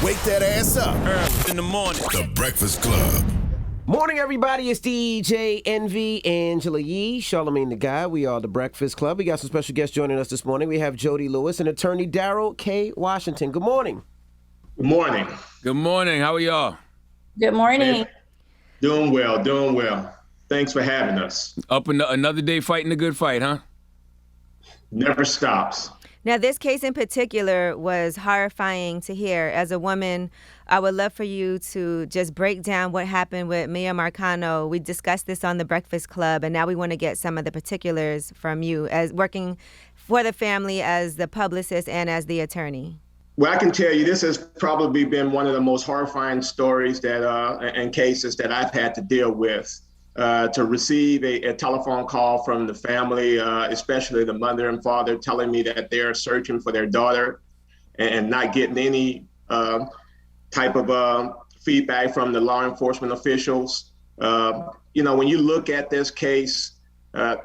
Wake that ass up. Early in the morning. The Breakfast Club. Morning, everybody. It's DJ Envy, Angela Yee, Charlamagne the Guy. We are the Breakfast Club. We got some special guests joining us this morning. We have Jodi Lewis and attorney Daryl K. Washington. Good morning. Good morning. Good morning. How are y'all? Good morning. Doing well. Thanks for having us. Up another day fighting the good fight, huh? Never stops. Now, this case in particular was horrifying to hear. As a woman, I would love for you to just break down what happened with Miya Marcano. We discussed this on the Breakfast Club, and now we want to get some of the particulars from you as working for the family as the publicist and as the attorney. Well, I can tell you this has probably been one of the most horrifying stories that and cases that I've had to deal with. To receive a telephone call from the family, especially the mother and father, telling me that they're searching for their daughter and not getting any type of feedback from the law enforcement officials. When you look at this case,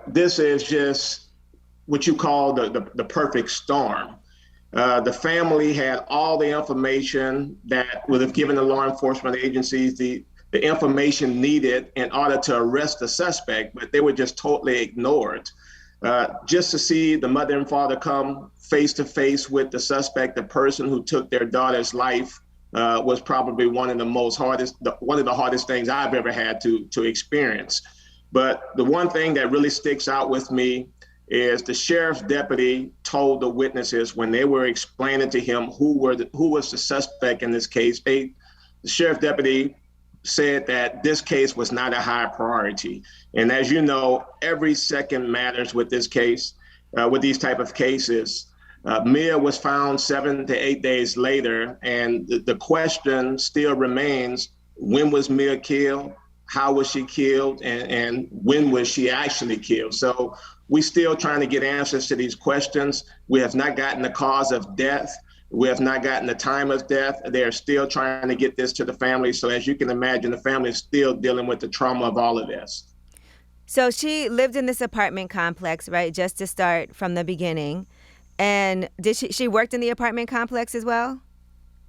this is just what you call the perfect storm. The family had all the information that would have given the law enforcement agencies the information needed in order to arrest the suspect, but they were just totally ignored. Just to see the mother and father come face to face with the suspect, the person who took their daughter's life, was probably one of the hardest things I've ever had to experience. But the one thing that really sticks out with me is the sheriff's deputy told the witnesses when they were explaining to him who was the suspect in this case. The sheriff deputy said that this case was not a high priority. And as you know, every second matters with this case, with these type of cases. Miya was found 7 to 8 days later, and the question still remains, when was Miya killed? How was she killed? And when was she actually killed? So we're still trying to get answers to these questions. We have not gotten the cause of death. We have not gotten the time of death. They're still trying to get this to the family. So as you can imagine, the family is still dealing with the trauma of all of this. So she lived in this apartment complex, right, just to start from the beginning. And did she worked in the apartment complex as well?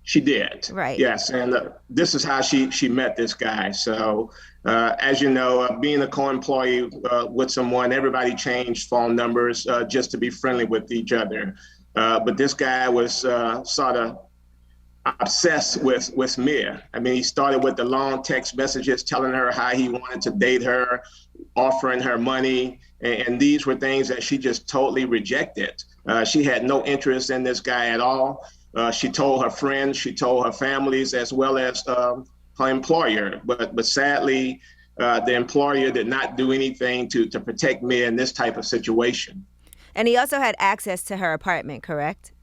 She did. Right. Yes. And this is how she met this guy. So as you know, being a co-employee with someone, everybody changed phone numbers just to be friendly with each other. But this guy was sort of obsessed with Miya. I mean, he started with the long text messages telling her how he wanted to date her, offering her money. And these were things that she just totally rejected. She had no interest in this guy at all. She told her friends, she told her families, as well as her employer. But sadly, the employer did not do anything to protect Miya in this type of situation. And he also had access to her apartment, correct?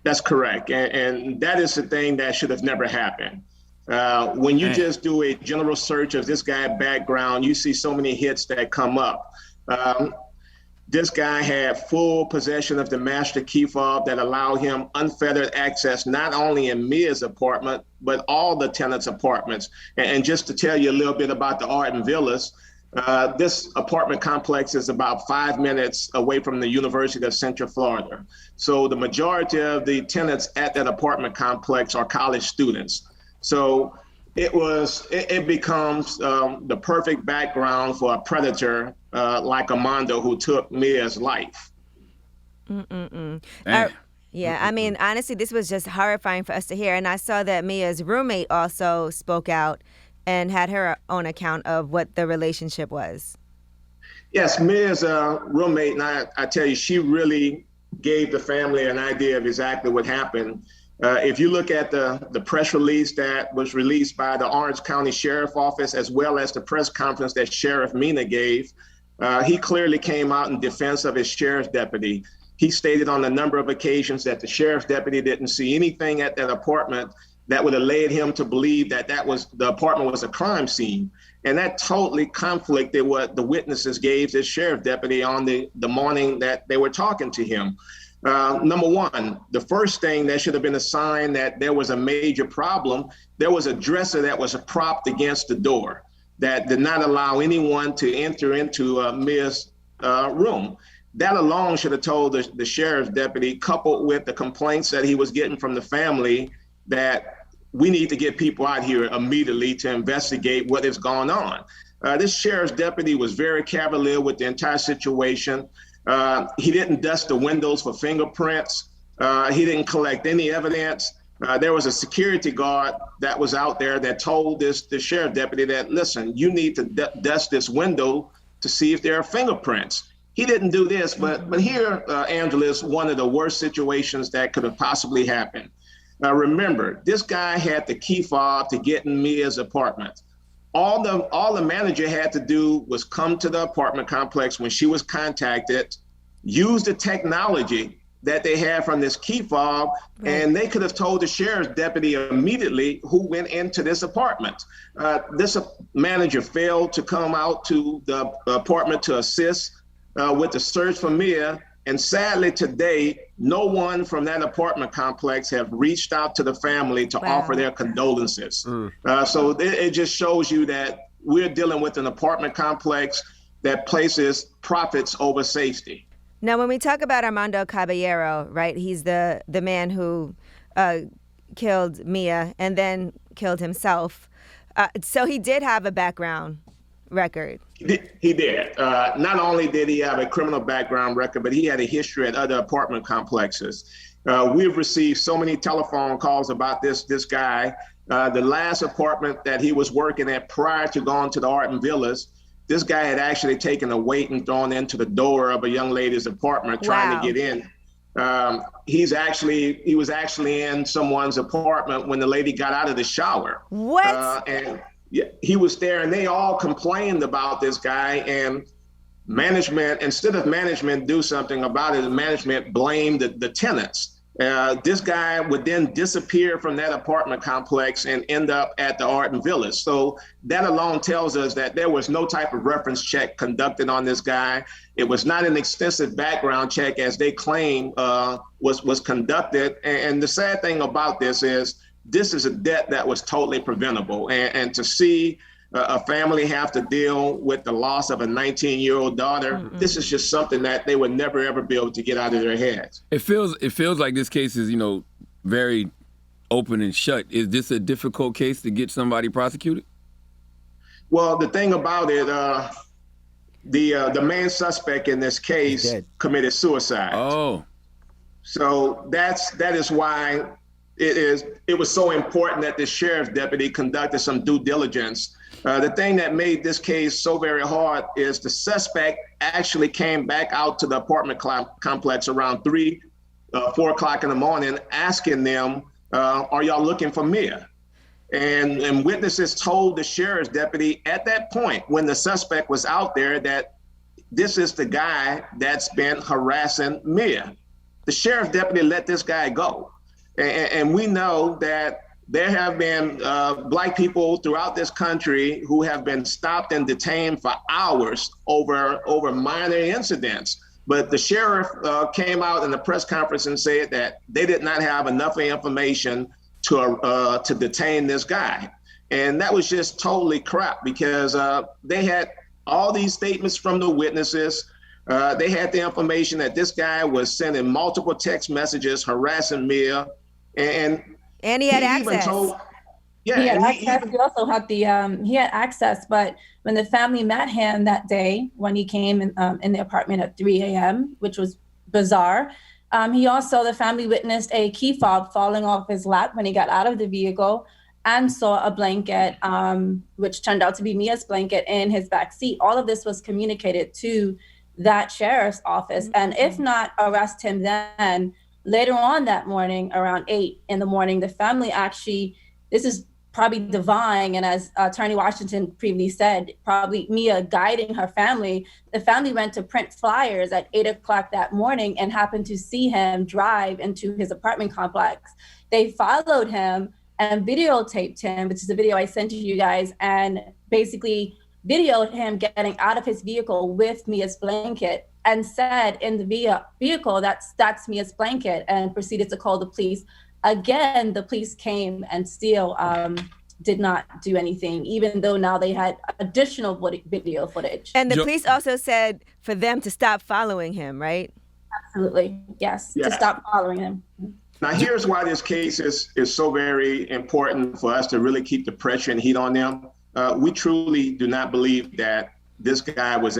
That's correct. And that is the thing that should have never happened. When you just do a general search of this guy's background, you see so many hits that come up. This guy had full possession of the master key fob that allowed him unfettered access, not only in Miya's apartment, but all the tenants' apartments. And just to tell you a little bit about the Arden Villas, this apartment complex is about 5 minutes away from the University of Central Florida. So the majority of the tenants at that apartment complex are college students. So it becomes the perfect background for a predator like Armando, who took Miya's life. Yeah, I mean, honestly, this was just horrifying for us to hear. And I saw that Miya's roommate also spoke out and had her own account of what the relationship was. Yes, Miya's roommate, and I tell you, she really gave the family an idea of exactly what happened. If you look at the press release that was released by the Orange County Sheriff Office, as well as the press conference that Sheriff Mina gave, he clearly came out in defense of his sheriff's deputy. He stated on a number of occasions that the sheriff's deputy didn't see anything at that apartment that would have led him to believe that the apartment was a crime scene. And that totally conflicted what the witnesses gave this sheriff deputy on the morning that they were talking to him. Number one, the first thing that should have been a sign that there was a major problem, there was a dresser that was propped against the door that did not allow anyone to enter into Miya's room. That alone should have told the sheriff's deputy, coupled with the complaints that he was getting from the family, that we need to get people out here immediately to investigate what is going on. This sheriff's deputy was very cavalier with the entire situation. He didn't dust the windows for fingerprints. He didn't collect any evidence. There was a security guard that was out there that told the sheriff deputy that, listen, you need to dust this window to see if there are fingerprints. He didn't do this, but here, Angela, is one of the worst situations that could have possibly happened. Remember, this guy had the key fob to get in Mia's apartment. All the manager had to do was come to the apartment complex when she was contacted, use the technology that they had from this key fob, and they could have told the sheriff's deputy immediately who went into this apartment. This manager failed to come out to the apartment to assist with the search for Miya. And sadly today, no one from that apartment complex have reached out to the family to offer their condolences. So it just shows you that we're dealing with an apartment complex that places profits over safety. Now, when we talk about Armando Caballero, right, he's the man who killed Miya and then killed himself. So he did have a background record. He did. Not only did he have a criminal background record, but he had a history at other apartment complexes. We've received so many telephone calls about this guy. The last apartment that he was working at prior to going to the Arden Villas, this guy had actually taken a weight and thrown into the door of a young lady's apartment trying to get in. He was actually in someone's apartment when the lady got out of the shower. What? And he was there, and they all complained about this guy, and management, instead of management do something about it, management blamed the tenants. This guy would then disappear from that apartment complex and end up at the Arden Villas. So that alone tells us that there was no type of reference check conducted on this guy. It was not an extensive background check as they claim was conducted. And the sad thing about this is a death that was totally preventable. And to see a family have to deal with the loss of a 19-year-old daughter, this is just something that they would never, ever be able to get out of their heads. It feels like this case is, very open and shut. Is this a difficult case to get somebody prosecuted? Well, the thing about it, the main suspect in this case committed suicide. Oh. So that is why it was so important that the sheriff's deputy conducted some due diligence. The thing that made this case so very hard is the suspect actually came back out to the apartment complex around 4 o'clock in the morning, asking them, are y'all looking for Miya? And witnesses told the sheriff's deputy at that point, when the suspect was out there, that this is the guy that's been harassing Miya. The sheriff's deputy let this guy go. And we know that there have been Black people throughout this country who have been stopped and detained for hours over minor incidents. But the sheriff came out in the press conference and said that they did not have enough information to detain this guy. And that was just totally crap, because they had all these statements from the witnesses. They had the information that this guy was sending multiple text messages harassing Miya. And he had access. He had access. He also had he had access, but when the family met him that day, when he came in the apartment at 3 a.m., which was bizarre, the family witnessed a key fob falling off his lap when he got out of the vehicle, and saw a blanket, which turned out to be Miya's blanket, in his back seat. All of this was communicated to that sheriff's office, and if not arrest him then, later on that morning, around 8 in the morning, the family actually, this is probably divine, and as Attorney Washington previously said, probably Miya guiding her family, the family went to print flyers at 8 o'clock that morning and happened to see him drive into his apartment complex. They followed him and videotaped him, which is the video I sent to you guys, and basically videoed him getting out of his vehicle with Miya's blanket, and said in the vehicle, that's Miya's blanket, and proceeded to call the police. Again, the police came and still did not do anything, even though now they had additional video footage. And the police also said for them to stop following him, right? Absolutely, yes, Yeah. to stop following him. Now, here's why this case is so very important for us to really keep the pressure and heat on them. We truly do not believe that this guy was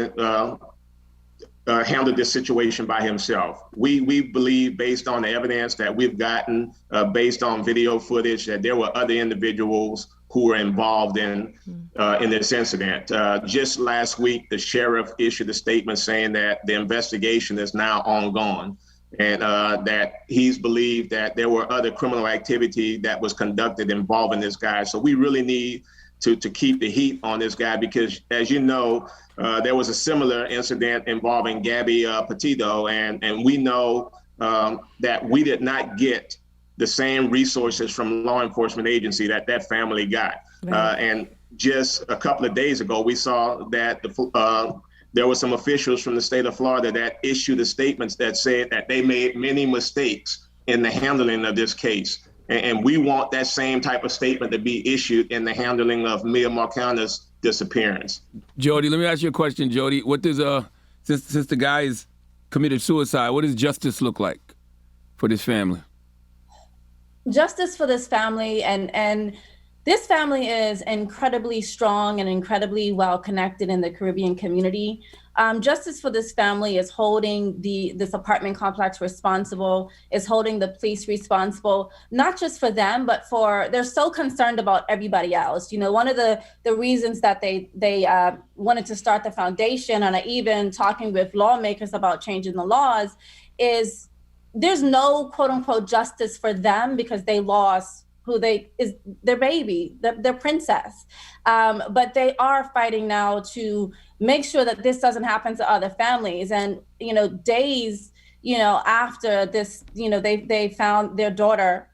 handled this situation by himself. We believe, based on the evidence that we've gotten, based on video footage, that there were other individuals who were involved in this incident. Just last week, the sheriff issued a statement saying that the investigation is now ongoing, and that he's believed that there were other criminal activity that was conducted involving this guy. So we really need to keep the heat on this guy, because, as you know, there was a similar incident involving Gabby Petito, and we know that we did not get the same resources from law enforcement agency that family got. Right. And just a couple of days ago, we saw that there were some officials from the state of Florida that issued statements that said that they made many mistakes in the handling of this case. And we want that same type of statement to be issued in the handling of Miya Marcano's disappearance. Jodi, let me ask you a question, Jodi. What does since the guy's committed suicide, what does justice look like for this family? Justice for this family, and this family is incredibly strong and incredibly well connected in the Caribbean community. Justice for this family is holding this apartment complex responsible, is holding the police responsible, not just for them, but they're so concerned about everybody else. You know, one of the reasons that they wanted to start the foundation, and even talking with lawmakers about changing the laws, is there's no quote unquote justice for them because they lost their baby, their princess. But they are fighting now to make sure that this doesn't happen to other families. And, days, after this, they found their daughter,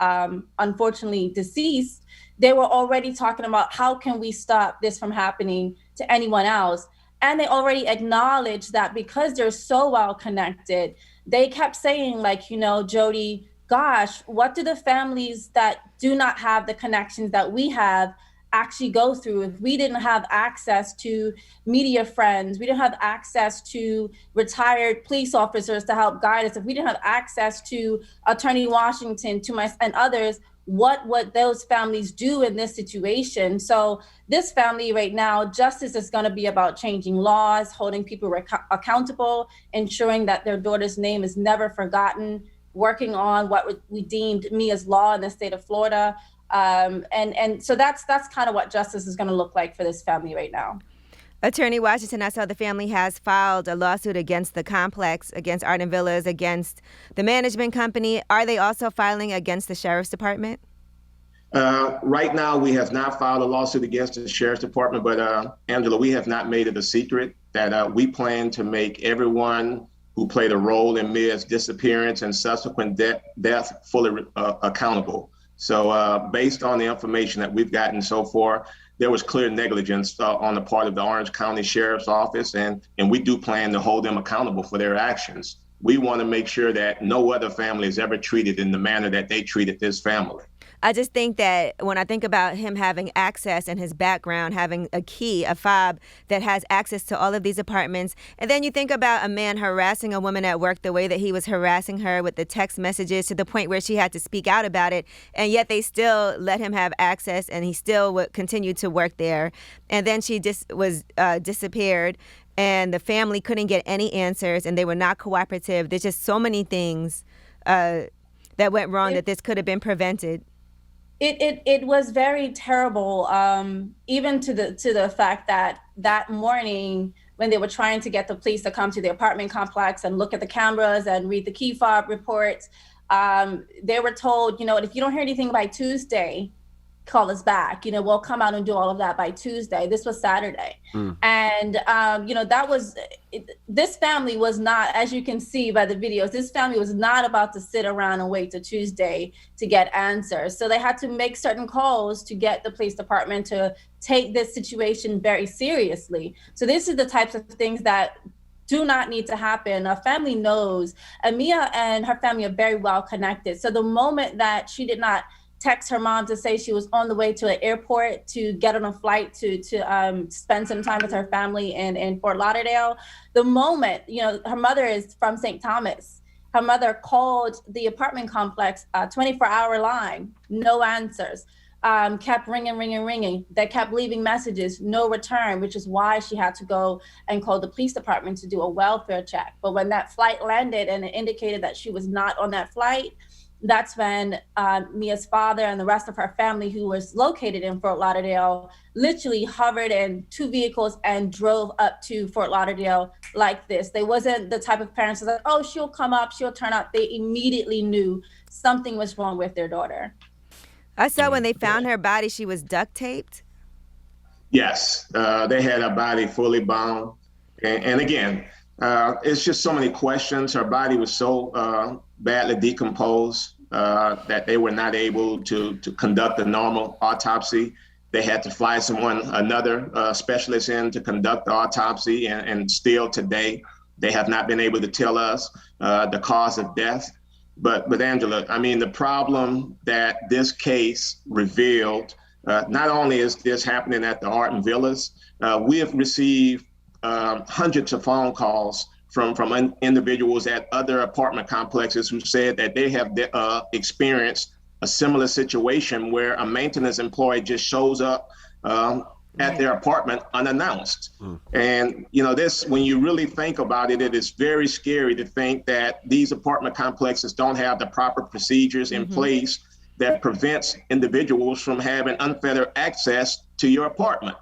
unfortunately deceased, they were already talking about how can we stop this from happening to anyone else. And they already acknowledged that because they're so well connected, they kept saying, like, Jodi, gosh, what do the families that do not have the connections that we have actually go through? If we didn't have access to media friends, we didn't have access to retired police officers to help guide us, if we didn't have access to Attorney Washington, and others, what would those families do in this situation? So this family right now, justice is going to be about changing laws, holding people accountable, ensuring that their daughter's name is never forgotten, working on what we deemed Miya's law in the state of Florida. And so that's kind of what justice is going to look like for this family right now. Attorney Washington, I saw the family has filed a lawsuit against the complex, against Arden Villas, against the management company. Are they also filing against the sheriff's department? Right now, we have not filed a lawsuit against the sheriff's department, but Angela, we have not made it a secret that we plan to make everyone who played a role in Miya's disappearance and subsequent death fully accountable. So based on the information that we've gotten so far, there was clear negligence on the part of the Orange County Sheriff's Office, and we do plan to hold them accountable for their actions. We want to make sure that no other family is ever treated in the manner that they treated this family. I just think that when I think about him having access and his background, having a key, a fob that has access to all of these apartments, and then you think about a man harassing a woman at work the way that he was harassing her with the text messages to the point where she had to speak out about it, and yet they still let him have access and he still would continue to work there. And then she just was disappeared, and the family couldn't get any answers, and they were not cooperative. There's just so many things that went wrong that this could have been prevented. It was very terrible, even to the fact that morning when they were trying to get the police to come to the apartment complex and look at the cameras and read the key fob reports, they were told, if you don't hear anything by Tuesday, call us back. We'll come out and do all of that by Tuesday. This was Saturday. And, that was, this family was not, as you can see by the videos, this family was not about to sit around and wait till Tuesday to get answers. So they had to make certain calls to get the police department to take this situation very seriously. So this is the types of things that do not need to happen. A family knows, and Miya and her family are very well connected. So the moment that she did not text her mom to say she was on the way to an airport to get on a flight to spend some time with her family in Fort Lauderdale, the moment, her mother is from St. Thomas, her mother called the apartment complex, 24-hour line, no answers. Kept ringing. They kept leaving messages, no return, which is why she had to go and call the police department to do a welfare check. But when that flight landed and it indicated that she was not on that flight, that's when Mia's father and the rest of her family, who was located in Fort Lauderdale, literally hovered in 2 vehicles and drove up to Fort Lauderdale like this. They wasn't the type of parents that like, oh, she'll come up, she'll turn up. They immediately knew something was wrong with their daughter. I saw when they found her body, she was duct taped. Yes, they had her body fully bound. And again, it's just so many questions. Her body was so badly decomposed that they were not able to conduct a normal autopsy. They had to fly another specialist in to conduct the autopsy. And still today, they have not been able to tell us the cause of death. But Angela, I mean, the problem that this case revealed, not only is this happening at the Arden Villas, we have received hundreds of phone calls from individuals at other apartment complexes who said that they have experienced a similar situation where a maintenance employee just shows up at their apartment unannounced. And, this, when you really think about it, it is very scary to think that these apartment complexes don't have the proper procedures in place that prevents individuals from having unfettered access to your apartment.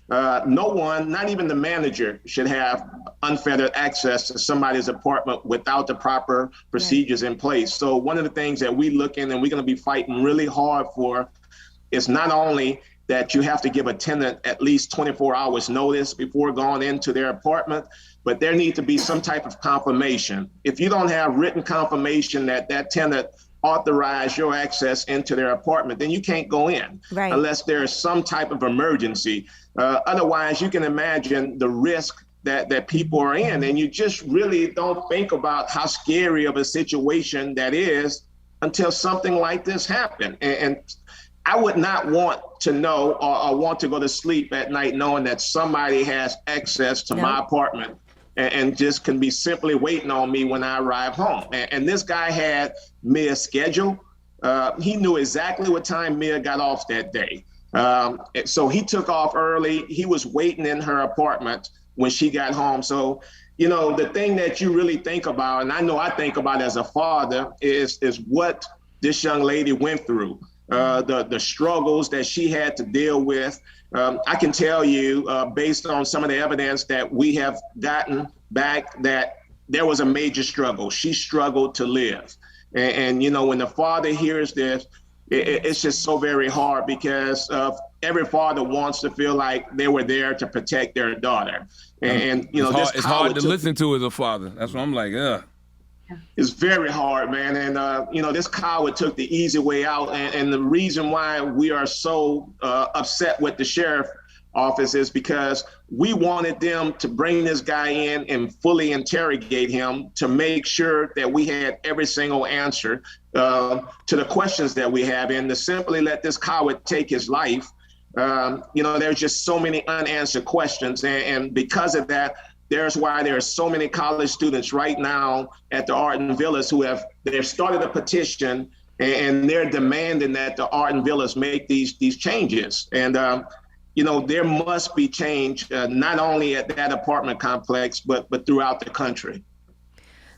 No one, not even the manager, should have unfettered access to somebody's apartment without the proper procedures in place. So one of the things that we look in and we're going to be fighting really hard for is not only that you have to give a tenant at least 24 hours notice before going into their apartment, but there needs to be some type of confirmation. If you don't have written confirmation that that tenant authorized your access into their apartment, then you can't go in unless there is some type of emergency. Otherwise, you can imagine the risk that people are in, and you just really don't think about how scary of a situation that is until something like this happened. And I would not want to know or want to go to sleep at night knowing that somebody has access to my apartment and just can be simply waiting on me when I arrive home. And this guy had Mia's schedule. He knew exactly what time Miya got off that day. So he took off early. He was waiting in her apartment when she got home. So, the thing that you really think about, and I know I think about as a father, is what this young lady went through. The struggles that she had to deal with. I can tell you, based on some of the evidence that we have gotten back, that there was a major struggle. She struggled to live. And when the father hears this, it's just so very hard because every father wants to feel like they were there to protect their daughter. And it's hard to listen to as a father. That's what I'm like, It's very hard, man. And, this coward took the easy way out. And the reason why we are so upset with the sheriff office is because we wanted them to bring this guy in and fully interrogate him to make sure that we had every single answer to the questions that we have. And to simply let this coward take his life, there's just so many unanswered questions. And because of that, there's why there are so many college students right now at the Arden Villas they've started a petition and they're demanding that the Arden Villas make these changes. And, there must be change, not only at that apartment complex, but throughout the country.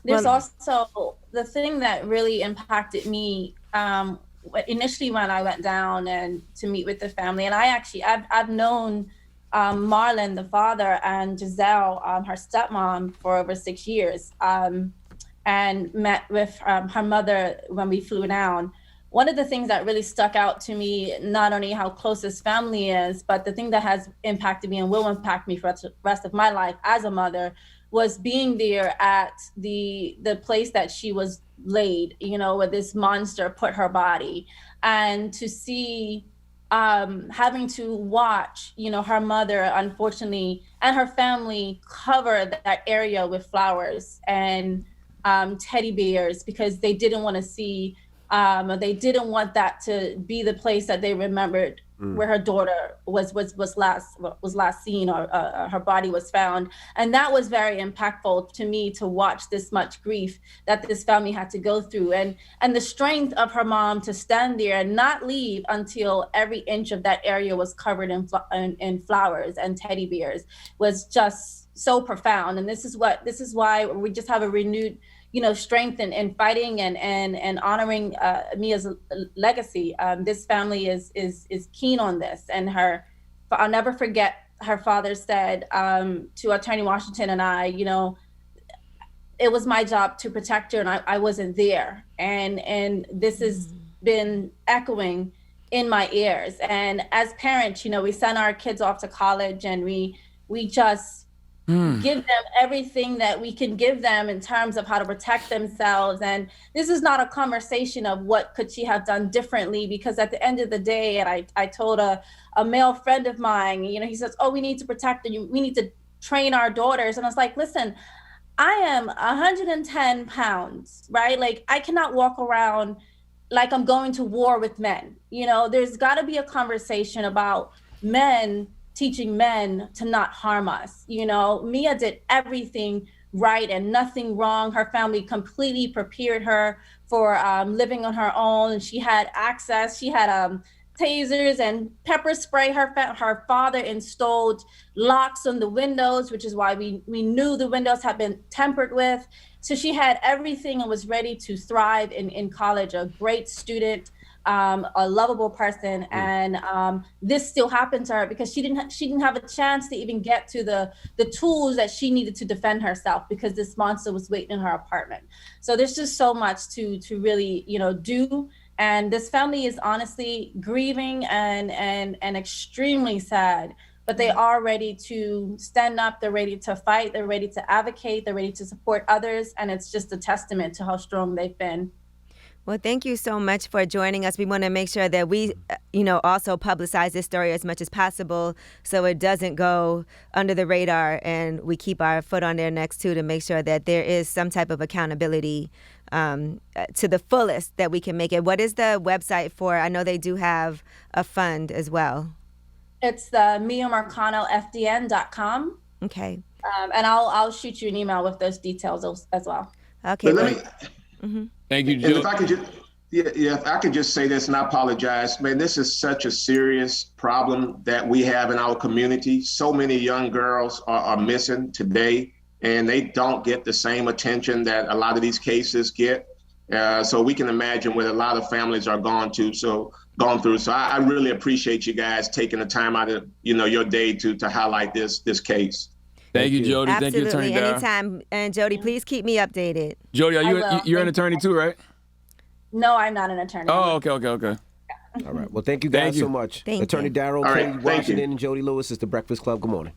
There's also the thing that really impacted me initially when I went down and to meet with the family. And I've known Marlon, the father, and Giselle, her stepmom, for over 6 years, and met with her mother when we flew down. One of the things that really stuck out to me, not only how close this family is, but the thing that has impacted me and will impact me for the rest of my life as a mother, was being there at the place that she was laid, where this monster put her body, and to see having to watch, her mother, unfortunately, and her family cover that area with flowers and teddy bears because they didn't want to see, they didn't want that to be the place that they remembered where her daughter was last seen, or her body was found. And that was very impactful to me, to watch this much grief that this family had to go through, and the strength of her mom to stand there and not leave until every inch of that area was covered in flowers and teddy bears was just so profound. And this is why we just have a renewed strength in fighting and honoring Miya's legacy. This family is keen on this, and I'll never forget, her father said to Attorney Washington and I, it was my job to protect her, and I wasn't there. And this has been echoing in my ears. And as parents, we send our kids off to college, and we just give them everything that we can give them in terms of how to protect themselves. And this is not a conversation of what could she have done differently, because at the end of the day, and I told a male friend of mine, he says, oh, we need to protect her, we need to train our daughters. And I was like, listen, I am 110 pounds, right? Like, I cannot walk around like I'm going to war with men. There's got to be a conversation about men teaching men to not harm us. Miya did everything right and nothing wrong. Her family completely prepared her for living on her own. She had access. She had tasers and pepper spray. Her father installed locks on the windows, which is why we knew the windows had been tampered with. So she had everything and was ready to thrive in college, a great student. A lovable person, and this still happened to her because she didn't have a chance to even get to the tools that she needed to defend herself, because this monster was waiting in her apartment. So there's just so much to really do, and this family is honestly grieving and extremely sad, but they are ready to stand up, they're ready to fight, they're ready to advocate, they're ready to support others, and it's just a testament to how strong they've been. Well, thank you so much for joining us. We want to make sure that we, also publicize this story as much as possible so it doesn't go under the radar, and we keep our foot on their necks, too, to make sure that there is some type of accountability to the fullest that we can make it. What is the website for? I know they do have a fund as well. It's the MiyaMarcanoFDN.com. Okay. And I'll shoot you an email with those details as well. Okay. Thank you, And Joe. if I could just say this, and I apologize, man, this is such a serious problem that we have in our community. So many young girls are missing today, and they don't get the same attention that a lot of these cases get. So we can imagine what a lot of families are gone through. So I really appreciate you guys taking the time out of your day to highlight this case. Thank you, Jodi. Absolutely. Thank you, Attorney Daryl. Anytime. And Jodi, please keep me updated. Jodi, you're an Thank attorney too, right? No, I'm not an attorney. Oh, okay. All right. Well, thank you guys so much. Thank Attorney you. Daryl, All right, Katie thank you. Washington, and Jodi Lewis. Is the Breakfast Club. Good morning.